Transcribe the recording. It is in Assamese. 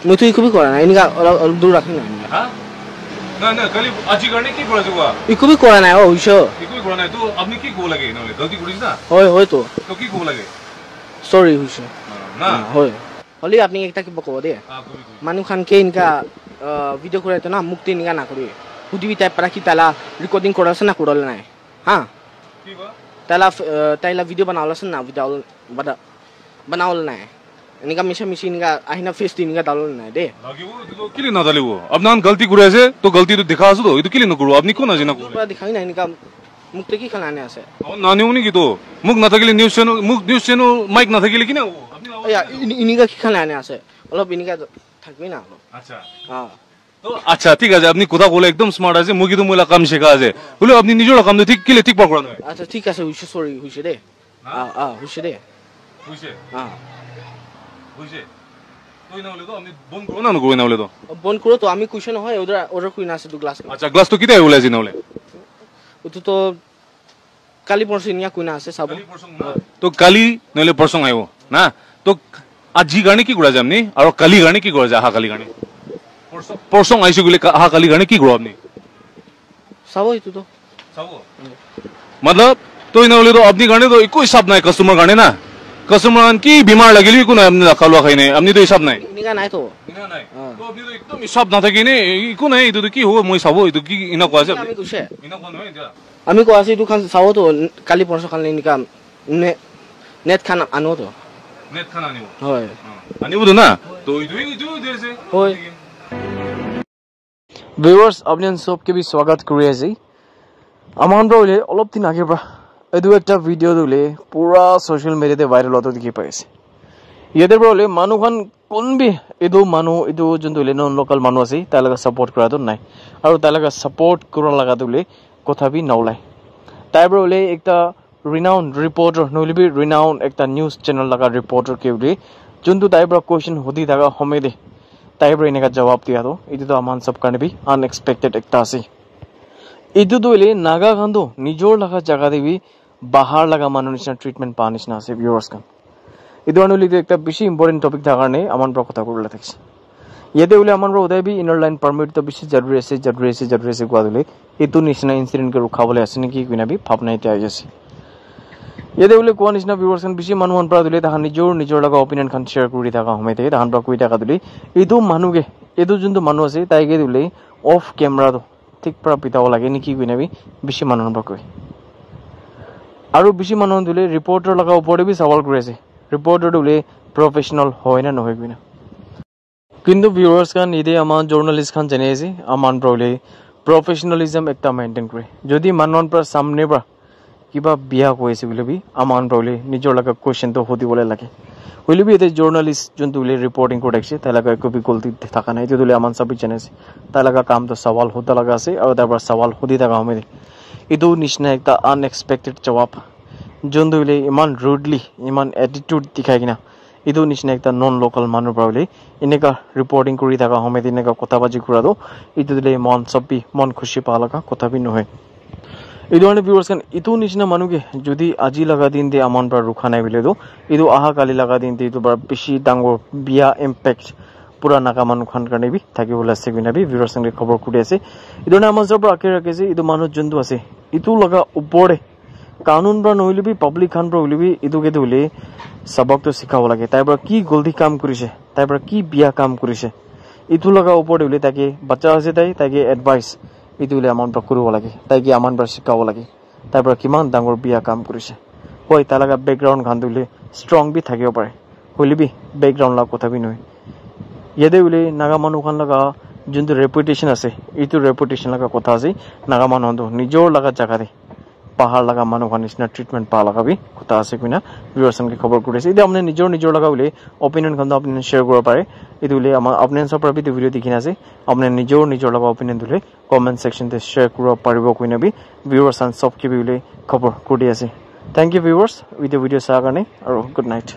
মই তো ইকো কৰা নাই এনেকা অলপ দূৰ ৰাখি নাই হা না না কালি আজি কাৰণে কি কৰা যোৱা ইকো কৰা নাই ও হইছো ইকো কৰা নাই তো আপনি কি কব লাগে নহলে গলতি কৰিছ না হয় তো কি কব লাগে সরি হইছো না হয় হলি আপনি একটা কি বকব দে মানুহ খান কে ইনকা ভিডিও করে তো না মুক্তি নিগা না করি হুদিবি টাইপ para কি তালা রেকর্ডিং কৰাছে না কৰল নাই হা কি বা তাইলা ভিডিও बनावलस ना बनावल নাই এনেকা মিছা মিছি এনেকা আহিনা ফেস তিনকা ডালল নাই দে লাগিব তো কিলি না ডালিব আপনান গলতি করে আছে তো গলতি তো দেখা আছে তো এটা কিলি না করব আপনি কোন আছে না করব দেখাই না এনেকা মুক্তি কি খানানে আছে না নিউনি কি তো মুখ না থাকিলে নিউজ চ্যানেল মাইক না থাকিলে কি না আপনি ইনিকা কি খানানে আছে অলপ ইনিকা থাকবি না আচ্ছা হ্যাঁ তো আচ্ছা ঠিক আছে আপনি কথা বলে একদম স্মার্ট আছে মুগি তো মোলা কাম শেখা আছে বলে আপনি নিজের কাম তো ঠিক কিলে ঠিক পকড়া না আচ্ছা ঠিক আছে হইছে সরি হইছে দে হইছে দে হইছে হ্যাঁ হইছে তুই না হলে তো আপনি বন্ধ করো না কই না হলে তো বন্ধ করো তো আমি কুইশন হয় ওদের কই না আছে দু গ্লাস আচ্ছা গ্লাস তো কিতে বলে আজি না হলে তো কালি পরশু নিয়া কই না আছে সব তো কালি নলে পরশু আইবো না তো আজি গানে কি করা যায় আপনি আর কালি গানে কি করা যায় হা কালি গানে পরশু আইছো গলে হা কালি গানে কি করো আপনি সব তো সব मतलब तो इन बोले तो अपनी गाने तो कोई हिसाब नहीं कस्टमर गाने ना कस्टमर की बीमार लगे को ना अपने खालवा खाई नहीं अपनी तो हिसाब नहीं इनका नहीं तो तो अपनी तो एकदम हिसाब ना था कि नहीं को नहीं तो की हो মই সাবো তো কি ইনা কোয়া আছে আমি কুছে ইনা কোন হয় এটা আমি কোয়া আছে দুখান সাবো তো কালি পরশু খান ইনকা নেট খান আনো তো নেট খান আনিব হয় আনিব তো না তো ইদু দেছে হয় ভিউয়ার্স আপনাদের সবকে भी स्वागत কৰি আছি আমার বলে অলপ দিন আগে এদু একটা ভিডিও দিলে পুরা সোশ্যাল মিডিয়াতে ভাইরাল হতে দেখি পাইছে ইয়াদের বলে মানুখান কোনবি এদু মানু এদু যোন দিলে নন লোকাল মানু আছে তার লাগা সাপোর্ট করা তো নাই আর তার লাগা সাপোর্ট করা লাগা দিলে কথা বি নলাই তাই বলে একটা রিনাউন্ড রিপোর্টার নলিবি রিনাউন্ড একটা নিউজ চ্যানেল লাগা রিপোর্টার কে বলে যোনটো তাইব্রা কোশ্চেন হদি থাকা হমেদে তাইব্রা এনেকা জবাব দিয়া তো এটো তো আমান সব কারণে বি আনএক্সপেক্টেড একটা আছে এটো দইলে নাগা গান্ধো নিজর লাগা জায়গা দেবি বাহার লাগা মানুষ নিচিনা ট্রিটমেন্ট পা নিচিনা আছে ভিউয়ার্স কান এই ধরনের একটা বেশি ইম্পর্টেন্ট টপিক থাকার কারণে আমার কথা করলে থাকছে ইয়াতে বলে আমার ওদাই বি ইনার লাইন পারমিট তো বেশি জরুরি আছে কোয়া দিলে এটো নিচিনা ইনসিডেন্টকে রুখাবলে আছে নাকি কিনাবি ভাবনা এটা আইছে ইয়াতে বলে কোয়া নিচিনা ভিউয়ার্স কান বেশি মানুহ পৰা দিলে তাহান নিজৰ লাগা অপিনিয়ন খান শেয়াৰ কৰি থাকা সময়তে তাহান পৰা কৈ থাকা দিলে এটো মানুহে এটো যোনটো মানুহ আছে তাইকে দিলে অফ ক্যামেরা তো ঠিক পৰা পিতাও লাগে নেকি কিনাবি বেশি মানুহৰ পৰা কয় আৰু বেশি মানুহ দিলে ৰিপৰ্টাৰ লগা ওপৰতে বি সৱাল কৰি আছে ৰিপৰ্টাৰ দিলে প্ৰফেশনাল হয় না নহয় কিনা কিন্তু ভিউয়াৰ্স খান ইদে আমাৰ জাৰ্নালিস্ট খান জানে আছে আমাৰ প্ৰলে প্ৰফেশনালিজম একটা মেইনটেইন কৰে যদি মানুহৰ পৰা সামনে পৰা কিবা বিয়া কৈছে বলি আমাৰ প্ৰলে নিজৰ লগা কোশ্চেন তো হদিবলে লাগে হইলে বি এতে জার্নালিস্ট যোনটো বলে রিপোর্টিং করতেছে তাই লাগা কপি গলতি থাকা নাই দিলে আমান সবই জানেছে তাই লাগা কাম তো সওয়াল হতে লাগা আছে আর তারপর সওয়াল হদি থাকা হবে এটো নিচিনা একটা আনএক্সপেক্টেড জবাব যোনটো বলে ইমান রুডলি ইমান অ্যাটিটিউড দেখাই কিনা এটো নিচিনা একটা নন লোকাল মানুহ পাবলে এনেকা রিপোর্টিং কৰি থাকা হবে এনেকা কথা বাজি কৰাটো এটো দিলে মন সবই মন খুশি পা লাগা কথা বি নহয় এই ধরনের ভিউয়ার্স কান এটো নিচিনা মানুষকে যদি আজি লাগা দিন দিয়ে আমার পৰা রুখা নাই বলে তো এটো আহা কালি লাগা দিন দিয়ে এটো বার বেশি ডাঙর বিয়া ইম্প্যাক্ট পুরা নাগা মানুষ খান কারণে বি থাকি বলে আছে কিনা বি ভিউয়ার্স সঙ্গে খবর কুটি আছে এই ধরনের আমার সব আঁকে রাখেছে এটো মানুষ জন্তু আছে এটো লাগা উপরে কানুন পৰা নহলে বি পাব্লিক খান পৰা হলে বি এটোকে দিলে সবক তো শিখাব লাগে তাই পৰা কি গলতি কাম কৰিছে তাই পৰা কি বিয়া কাম কৰিছে এটো লাগা উপৰে হলে তাকে বাচ্চা আছে তাকে এডভাইস এটো হলে আমাৰ পৰা কৰিব লাগে তাইকে আমাৰ পৰা শিকাব লাগে তাই পৰা কিমান ডাঙৰ বিয়া কাম কৰিছে হয় তাৰ লাগা ব্যাকগ্ৰাউন্ড খান দিলে স্ট্ৰং বি থাকিব পাৰে হইলে বি ব্যাকগ্রাউন্ড লাগা কথা বি নহয় ইয়াতে বলে নাগা মানুহ খান লাগা যোনটো রেপুটেশন আছে এইটো রেপুটেশন লাগা কথা আছে নাগা মানুহ নিজৰ লাগা জায়গাতে পাহাড় লাগা মানুহ খান নিচিনা ট্ৰিটমেন্ট পা লাগাবি কথা আছে কিনা ভিউয়াৰ্সকে খবৰ কৰিছে এটা আপনি নিজৰ লাগা বলে অপিনিয়ন খান আপনি শেয়াৰ কৰিব পাৰে এটো বলে আমাৰ আপনি সব পৰা ভিডিও দেখি আছে আপনি নিজৰ লাগা অপিনিয়ন দিলে কমেন্ট সেকশন তে শেয়াৰ কৰিব পাৰিব কিনাবি ভিউয়াৰ্স সবকে বলে খবৰ কৰি আছে থ্যাংক ইউ ভিউয়াৰ্স ভিডিও চাৰ কাৰণে আৰু গুড নাইট